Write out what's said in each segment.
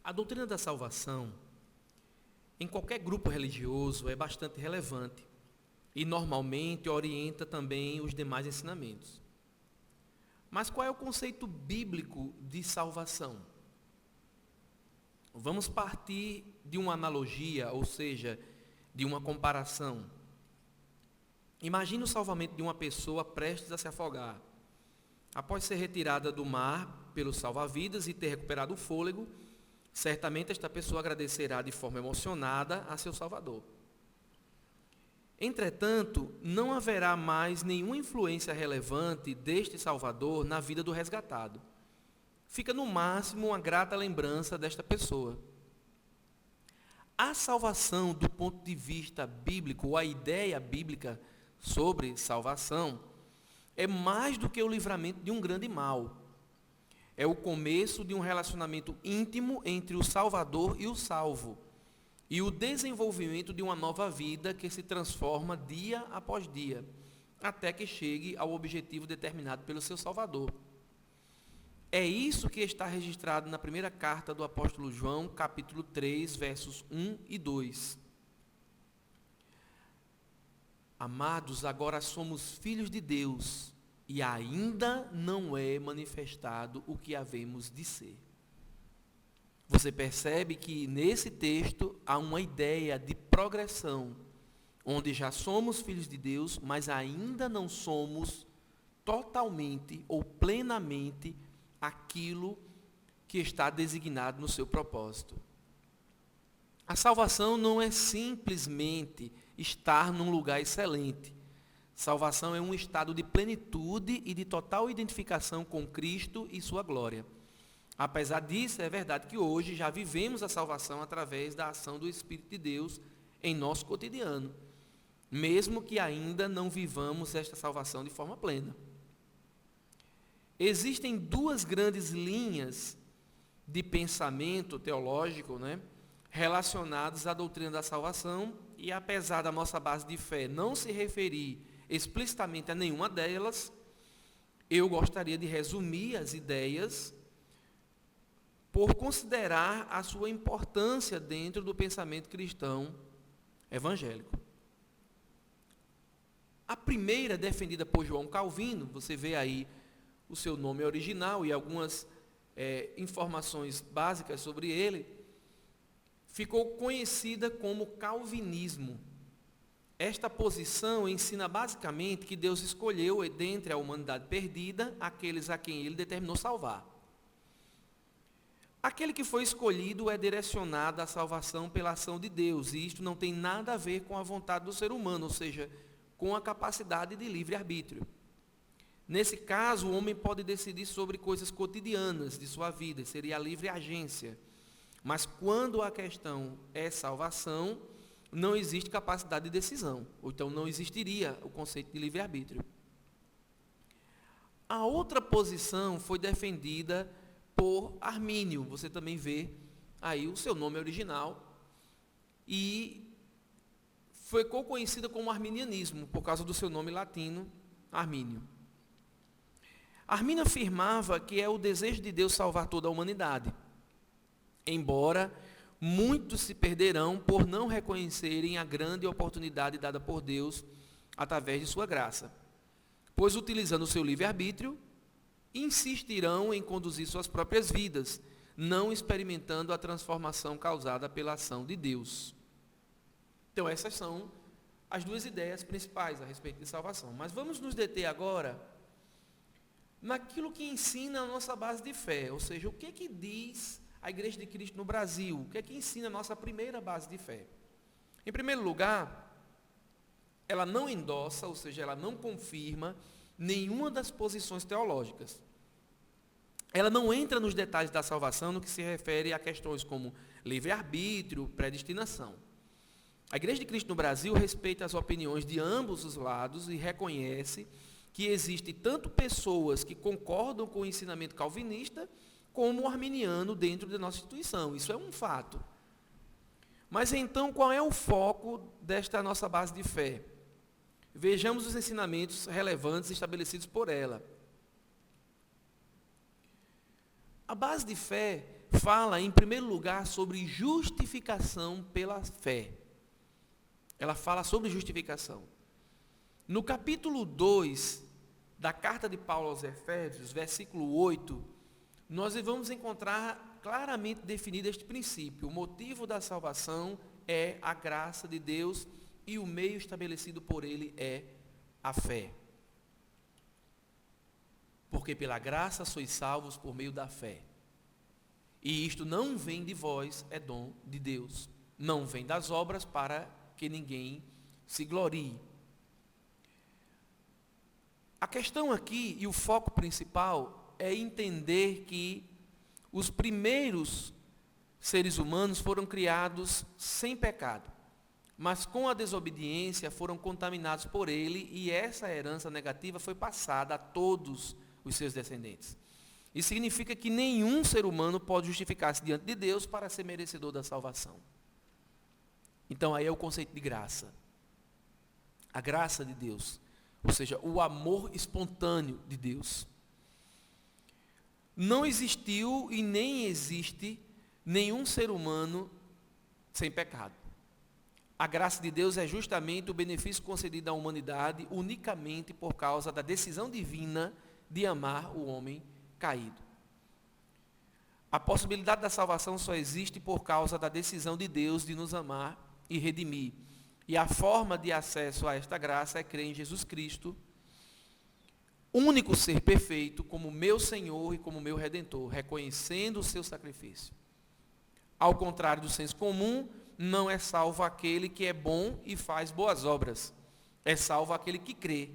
A doutrina da salvação, em qualquer grupo religioso, é bastante relevante e normalmente orienta também os demais ensinamentos. Mas qual é o conceito bíblico de salvação? Vamos partir de uma analogia, ou seja, de uma comparação. Imagine o salvamento de uma pessoa prestes a se afogar. Após ser retirada do mar pelo salva-vidas e ter recuperado o fôlego, certamente esta pessoa agradecerá de forma emocionada a seu Salvador. Entretanto, não haverá mais nenhuma influência relevante deste Salvador na vida do resgatado. Fica no máximo uma grata lembrança desta pessoa. A salvação, do ponto de vista bíblico, ou a ideia bíblica sobre salvação, é mais do que o livramento de um grande mal. É o começo de um relacionamento íntimo entre o Salvador e o salvo, e o desenvolvimento de uma nova vida que se transforma dia após dia, até que chegue ao objetivo determinado pelo seu Salvador. É isso que está registrado na primeira carta do apóstolo João, capítulo 3, versos 1 e 2. Amados, agora somos filhos de Deus, e ainda não é manifestado o que havemos de ser. Você percebe que nesse texto há uma ideia de progressão, onde já somos filhos de Deus, mas ainda não somos totalmente ou plenamente aquilo que está designado no seu propósito. A salvação não é simplesmente estar num lugar excelente. Salvação é um estado de plenitude e de total identificação com Cristo e sua glória. Apesar disso, é verdade que hoje já vivemos a salvação através da ação do Espírito de Deus em nosso cotidiano, mesmo que ainda não vivamos esta salvação de forma plena. Existem duas grandes linhas de pensamento teológico, relacionadas à doutrina da salvação, e apesar da nossa base de fé não se referir explicitamente a nenhuma delas, eu gostaria de resumir as ideias por considerar a sua importância dentro do pensamento cristão evangélico. A primeira, defendida por João Calvino, você vê aí o seu nome original e algumas informações básicas sobre ele, ficou conhecida como calvinismo. Esta posição ensina basicamente que Deus escolheu, dentre a humanidade perdida, aqueles a quem Ele determinou salvar. Aquele que foi escolhido é direcionado à salvação pela ação de Deus, e isto não tem nada a ver com a vontade do ser humano, ou seja, com a capacidade de livre-arbítrio. Nesse caso, o homem pode decidir sobre coisas cotidianas de sua vida, seria a livre agência. Mas quando a questão é salvação, não existe capacidade de decisão, ou então não existiria o conceito de livre-arbítrio. A outra posição foi defendida por Armínio, você também vê aí o seu nome original, e ficou conhecida como arminianismo, por causa do seu nome latino, Armínio. Armínio afirmava que é o desejo de Deus salvar toda a humanidade, embora muitos se perderão por não reconhecerem a grande oportunidade dada por Deus através de sua graça, pois utilizando o seu livre-arbítrio, insistirão em conduzir suas próprias vidas, não experimentando a transformação causada pela ação de Deus. Então essas são as duas ideias principais a respeito de salvação. Mas vamos nos deter agora naquilo que ensina a nossa base de fé, ou seja, o que diz a Igreja de Cristo no Brasil, o que ensina a nossa primeira base de fé. Em primeiro lugar, ela não endossa, ou seja, ela não confirma nenhuma das posições teológicas. Ela não entra nos detalhes da salvação no que se refere a questões como livre-arbítrio, predestinação. A Igreja de Cristo no Brasil respeita as opiniões de ambos os lados e reconhece que existem tanto pessoas que concordam com o ensinamento calvinista, como o arminiano dentro da nossa instituição. Isso é um fato. Mas então, qual é o foco desta nossa base de fé? Vejamos os ensinamentos relevantes estabelecidos por ela. A base de fé fala, em primeiro lugar, sobre justificação pela fé. Ela fala sobre justificação. No capítulo 2 da carta de Paulo aos Efésios, versículo 8, nós vamos encontrar claramente definido este princípio. O motivo da salvação é a graça de Deus e o meio estabelecido por Ele é a fé. Porque pela graça sois salvos por meio da fé. E isto não vem de vós, é dom de Deus. Não vem das obras para que ninguém se glorie. A questão aqui, e o foco principal, é entender que os primeiros seres humanos foram criados sem pecado, mas com a desobediência foram contaminados por ele, e essa herança negativa foi passada a todos os seus descendentes. Isso significa que nenhum ser humano pode justificar-se diante de Deus para ser merecedor da salvação. Então aí é o conceito de graça. A graça de Deus, ou seja, o amor espontâneo de Deus. Não existiu e nem existe nenhum ser humano sem pecado. A graça de Deus é justamente o benefício concedido à humanidade unicamente por causa da decisão divina de amar o homem caído. A possibilidade da salvação só existe por causa da decisão de Deus de nos amar e redimir. E a forma de acesso a esta graça é crer em Jesus Cristo, único ser perfeito, como meu Senhor e como meu Redentor, reconhecendo o seu sacrifício. Ao contrário do senso comum, não é salvo aquele que é bom e faz boas obras. É salvo aquele que crê.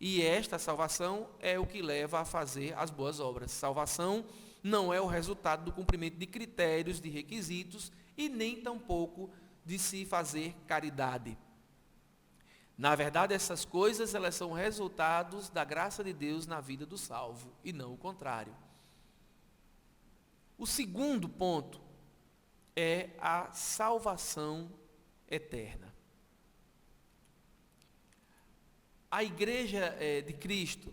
E esta salvação é o que leva a fazer as boas obras. Salvação não é o resultado do cumprimento de critérios, de requisitos, e nem tampouco de se fazer caridade. Na verdade, essas coisas, elas são resultados da graça de Deus na vida do salvo, e não o contrário. O segundo ponto é a salvação eterna. A Igreja de Cristo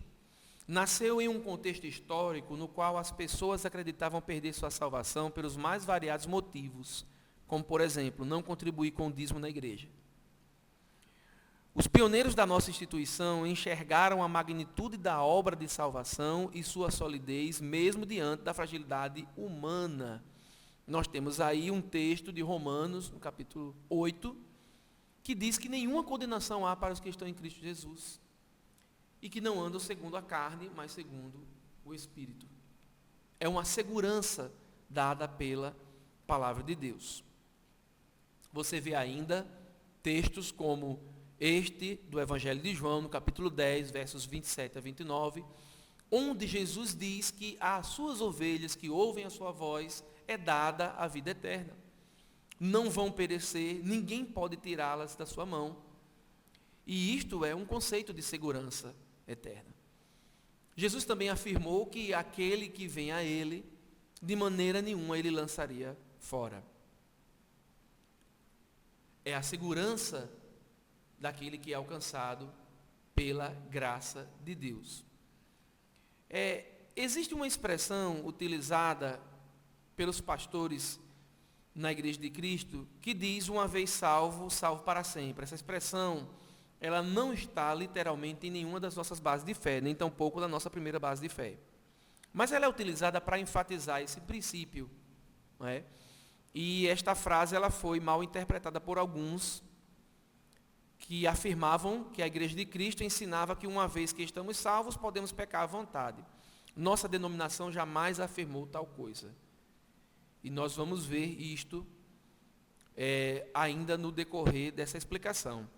nasceu em um contexto histórico no qual as pessoas acreditavam perder sua salvação pelos mais variados motivos, como, por exemplo, não contribuir com o dízimo na igreja. Os pioneiros da nossa instituição enxergaram a magnitude da obra de salvação e sua solidez, mesmo diante da fragilidade humana. Nós temos aí um texto de Romanos, no capítulo 8, que diz que nenhuma condenação há para os que estão em Cristo Jesus, e que não andam segundo a carne, mas segundo o Espírito. É uma segurança dada pela palavra de Deus. Você vê ainda textos como este do Evangelho de João, no capítulo 10, versos 27 a 29, onde Jesus diz que às suas ovelhas que ouvem a sua voz é dada a vida eterna. Não vão perecer, ninguém pode tirá-las da sua mão. E isto é um conceito de segurança eterna. Jesus também afirmou que aquele que vem a ele, de maneira nenhuma ele lançaria fora. É a segurança daquele que é alcançado pela graça de Deus. Existe uma expressão utilizada pelos pastores na Igreja de Cristo que diz: uma vez salvo, salvo para sempre. Essa expressão, ela não está literalmente em nenhuma das nossas bases de fé, nem tampouco na nossa primeira base de fé. Mas ela é utilizada para enfatizar esse princípio, não é? E esta frase ela foi mal interpretada por alguns que afirmavam que a Igreja de Cristo ensinava que uma vez que estamos salvos, podemos pecar à vontade. Nossa denominação jamais afirmou tal coisa. E nós vamos ver isto ainda no decorrer dessa explicação.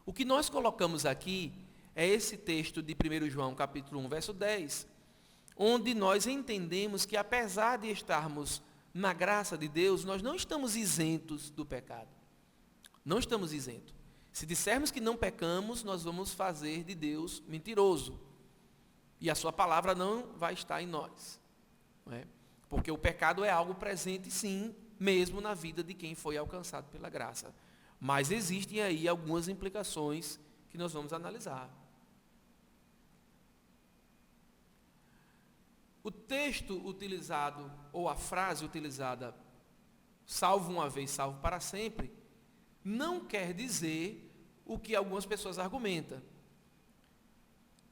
O que nós colocamos aqui é esse texto de 1 João, capítulo 1, verso 10, onde nós entendemos que apesar de estarmos na graça de Deus, nós não estamos isentos do pecado. Não estamos isentos. Se dissermos que não pecamos, nós vamos fazer de Deus mentiroso. E a sua palavra não vai estar em nós. Não é? Porque o pecado é algo presente, sim, mesmo na vida de quem foi alcançado pela graça. Mas existem aí algumas implicações que nós vamos analisar. O texto utilizado, ou a frase utilizada, salvo uma vez, salvo para sempre, não quer dizer o que algumas pessoas argumentam.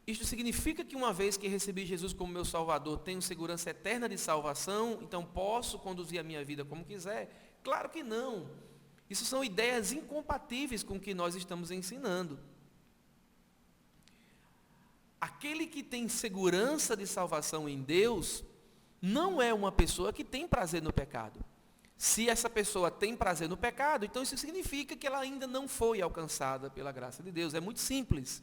Isto significa que uma vez que recebi Jesus como meu Salvador, tenho segurança eterna de salvação, então posso conduzir a minha vida como quiser? Claro que não. Isso são ideias incompatíveis com o que nós estamos ensinando. Aquele que tem segurança de salvação em Deus, não é uma pessoa que tem prazer no pecado. Se essa pessoa tem prazer no pecado, então isso significa que ela ainda não foi alcançada pela graça de Deus. É muito simples.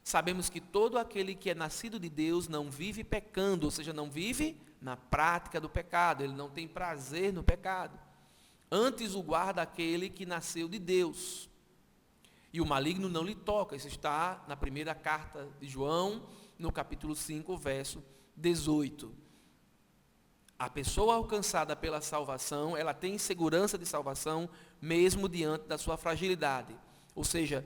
Sabemos que todo aquele que é nascido de Deus não vive pecando, ou seja, não vive na prática do pecado, ele não tem prazer no pecado. Antes o guarda aquele que nasceu de Deus. E o maligno não lhe toca. Isso está na primeira carta de João, no capítulo 5, verso 18. A pessoa alcançada pela salvação, ela tem segurança de salvação, mesmo diante da sua fragilidade. Ou seja,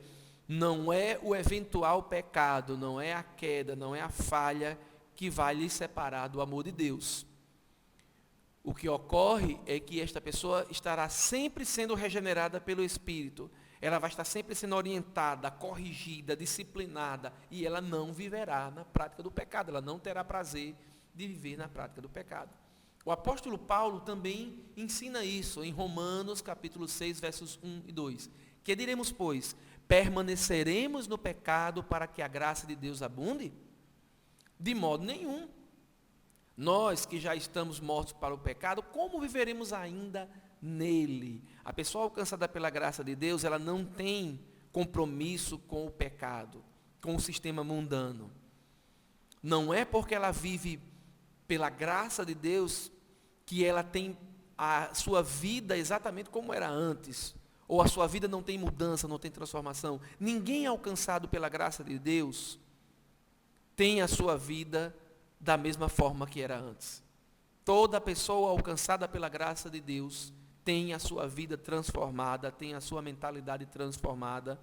não é o eventual pecado, não é a queda, não é a falha que vai lhe separar do amor de Deus. O que ocorre é que esta pessoa estará sempre sendo regenerada pelo Espírito. Ela vai estar sempre sendo orientada, corrigida, disciplinada, e ela não viverá na prática do pecado, ela não terá prazer de viver na prática do pecado. O apóstolo Paulo também ensina isso em Romanos capítulo 6, versos 1 e 2. Que diremos, pois? Permaneceremos no pecado para que a graça de Deus abunde? De modo nenhum. Nós que já estamos mortos para o pecado, como viveremos ainda nele? A pessoa alcançada pela graça de Deus, ela não tem compromisso com o pecado, com o sistema mundano. Não é porque ela vive pela graça de Deus que ela tem a sua vida exatamente como era antes, ou a sua vida não tem mudança, não tem transformação. Ninguém alcançado pela graça de Deus tem a sua vida da mesma forma que era antes. Toda pessoa alcançada pela graça de Deus tem a sua vida transformada, tem a sua mentalidade transformada,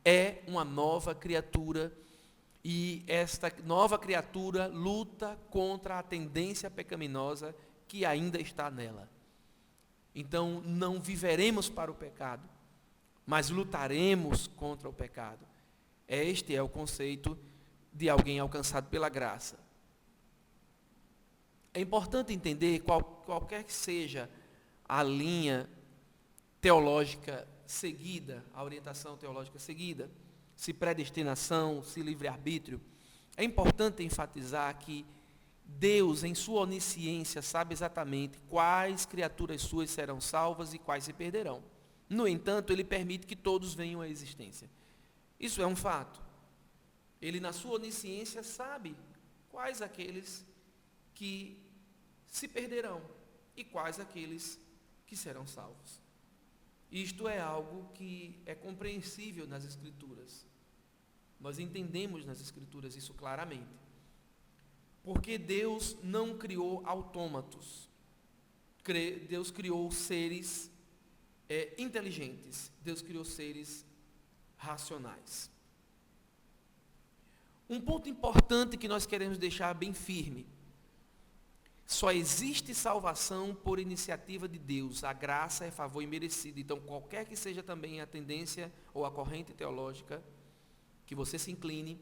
é uma nova criatura, e esta nova criatura luta contra a tendência pecaminosa que ainda está nela. Então, não viveremos para o pecado, mas lutaremos contra o pecado. Este é o conceito de alguém alcançado pela graça. É importante entender qualquer que seja a linha teológica seguida, a orientação teológica seguida, se predestinação, se livre-arbítrio, é importante enfatizar que Deus, em sua onisciência, sabe exatamente quais criaturas suas serão salvas e quais se perderão. No entanto, Ele permite que todos venham à existência. Isso é um fato. Ele, na sua onisciência, sabe quais aqueles que se perderão e quais aqueles que serão salvos. Isto é algo que é compreensível nas Escrituras. Nós entendemos nas Escrituras isso claramente. Porque Deus não criou autômatos. Deus criou seres inteligentes. Deus criou seres racionais. Um ponto importante que nós queremos deixar bem firme. Só existe salvação por iniciativa de Deus. A graça é favor imerecido. Então, qualquer que seja também a tendência ou a corrente teológica que você se incline,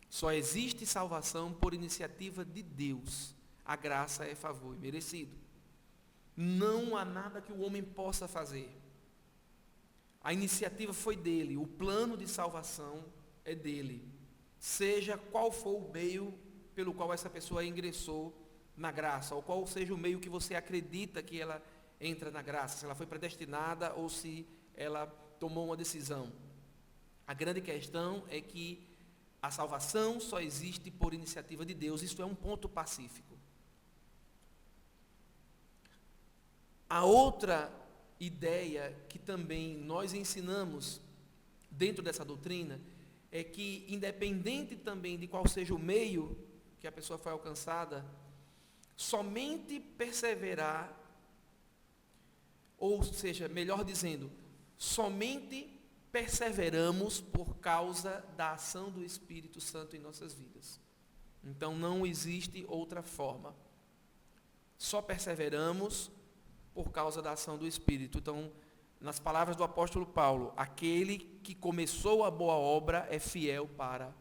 só existe salvação por iniciativa de Deus. A graça é favor imerecido. Não há nada que o homem possa fazer. A iniciativa foi dele. O plano de salvação é dele. Seja qual for o meio pelo qual essa pessoa ingressou na graça, ou qual seja o meio que você acredita que ela entra na graça, se ela foi predestinada ou se ela tomou uma decisão. A grande questão é que a salvação só existe por iniciativa de Deus. Isso é um ponto pacífico. A outra ideia que também nós ensinamos dentro dessa doutrina é que, independente também de qual seja o meio que a pessoa foi alcançada, somente perseverar, ou seja, melhor dizendo, somente perseveramos por causa da ação do Espírito Santo em nossas vidas. Então não existe outra forma. só perseveramos por causa da ação do Espírito. Então, nas palavras do apóstolo Paulo, aquele que começou a boa obra é fiel para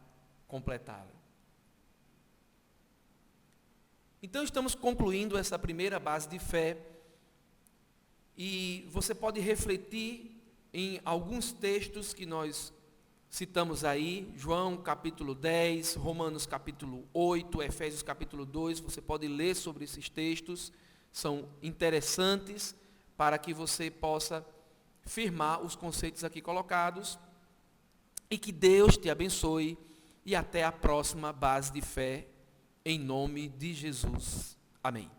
completá-la. Então, estamos concluindo essa primeira base de fé, e você pode refletir em alguns textos que nós citamos aí, João capítulo 10, Romanos capítulo 8, Efésios capítulo 2, você pode ler sobre esses textos, são interessantes para que você possa firmar os conceitos aqui colocados, e que Deus te abençoe, e até a próxima base de fé, em nome de Jesus. Amém.